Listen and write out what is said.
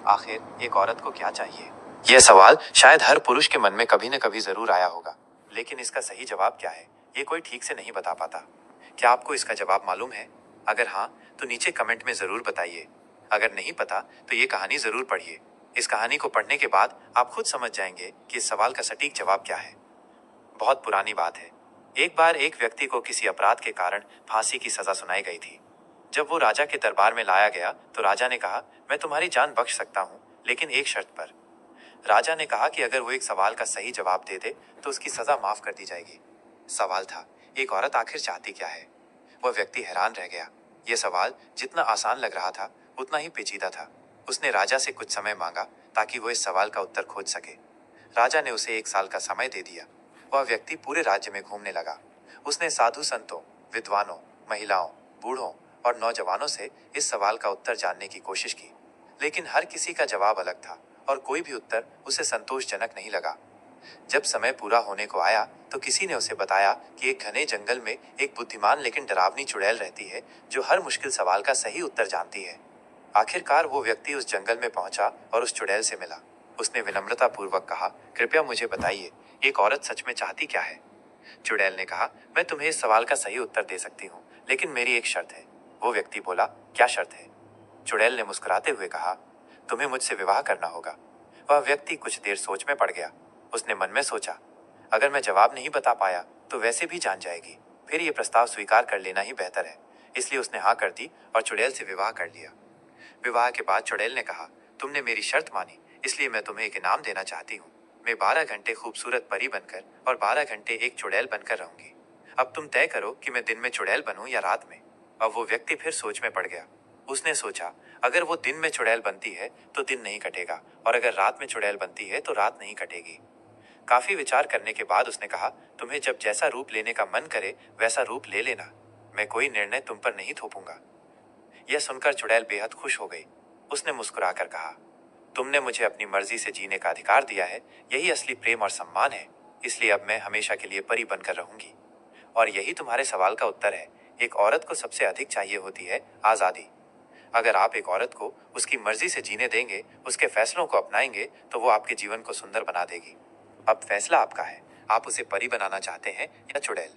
आखिर एक औरत को क्या चाहिए? यह सवाल शायद हर पुरुष के मन में कभी न कभी जरूर आया होगा, लेकिन इसका सही जवाब क्या है, ये कोई ठीक से नहीं बता पाता। क्या आपको इसका जवाब मालूम है? अगर हाँ, तो नीचे कमेंट में जरूर बताइए। अगर नहीं पता, तो ये कहानी जरूर पढ़िए। इस कहानी को पढ़ने के बाद आप खुद समझ जाएंगे कि इस सवाल का सटीक जवाब क्या है। बहुत पुरानी बात है। एक बार एक व्यक्ति को किसी अपराध के कारण फांसी की सजा सुनाई गई थी। जब वो राजा के दरबार में लाया गया, तो राजा ने कहा, मैं तुम्हारी जान बख्श सकता हूँ, लेकिन एक शर्त पर। राजा ने कहा कि अगर वो एक सवाल का सही जवाब दे दे, तो उसकी सजा माफ कर दी जाएगी। सवाल था, एक औरत आखिर चाहती क्या है? वह व्यक्ति हैरान रह गया। यह सवाल जितना आसान लग रहा था, उतना ही पेचीदा था। उसने राजा से कुछ समय मांगा, ताकि वो इस सवाल का उत्तर खोज सके। राजा ने उसे 1 साल का समय दे दिया। वह व्यक्ति पूरे राज्य में घूमने लगा। उसने साधु संतों, विद्वानों, महिलाओं, बूढ़ों और नौजवानों से इस सवाल का उत्तर जानने की कोशिश की, लेकिन हर किसी का जवाब अलग था और कोई भी उत्तर उसे संतोषजनक नहीं लगा। जब समय पूरा होने को आया, तो किसी ने उसे बताया कि एक घने जंगल में एक बुद्धिमान लेकिन डरावनी चुड़ैल रहती है, जो हर मुश्किल सवाल का सही उत्तर जानती है। आखिरकार वो व्यक्ति उस जंगल में पहुंचा और उस चुड़ैल से मिला। उसने विनम्रता पूर्वक कहा, कृपया मुझे बताइए, एक औरत सच में चाहती क्या है? चुड़ैल ने कहा, मैं तुम्हें इस सवाल का सही उत्तर दे सकती हूँ, लेकिन मेरी एक शर्त है। वो व्यक्ति बोला, क्या शर्त है? चुड़ैल ने मुस्कुराते हुए कहा, तुम्हें मुझसे विवाह करना होगा। वह व्यक्ति कुछ देर सोच में पड़ गया। उसने मन में सोचा, अगर मैं जवाब नहीं बता पाया, तो वैसे भी जान जाएगी। फिर ये प्रस्ताव स्वीकार कर लेना ही बेहतर है। इसलिए उसने हाँ कर दी और चुड़ैल से विवाह कर लिया। विवाह के बाद चुड़ैल ने कहा, तुमने मेरी शर्त मानी, इसलिए मैं तुम्हें एक इनाम देना चाहती हूँ। मैं 12 घंटे खूबसूरत परी बनकर और 12 घंटे एक चुड़ैल बनकर रहूंगी। अब तुम तय करो कि मैं दिन में चुड़ैल बनूं या रात में। अब वो व्यक्ति फिर सोच में पड़ गया। उसने सोचा, अगर वो दिन में चुड़ैल बनती है, तो दिन नहीं कटेगा, और अगर रात में चुड़ैल बनती है, तो रात नहीं कटेगी। काफी विचार करने के बाद उसने कहा, तुम्हें जब जैसा रूप लेने का मन करे, वैसा रूप ले लेना। मैं कोई निर्णय तुम पर नहीं थोपूंगा। यह सुनकर चुड़ैल बेहद खुश हो गई। उसने मुस्कुराकर कहा, तुमने मुझे अपनी मर्जी से जीने का अधिकार दिया है। यही असली प्रेम और सम्मान है। इसलिए अब मैं हमेशा के लिए परी बनकर रहूंगी। और यही तुम्हारे सवाल का उत्तर है। एक औरत को सबसे अधिक चाहिए होती है आजादी। अगर आप एक औरत को उसकी मर्जी से जीने देंगे, उसके फैसलों को अपनाएंगे, तो वो आपके जीवन को सुंदर बना देगी। अब फैसला आपका है। आप उसे परी बनाना चाहते हैं या चुड़ैल?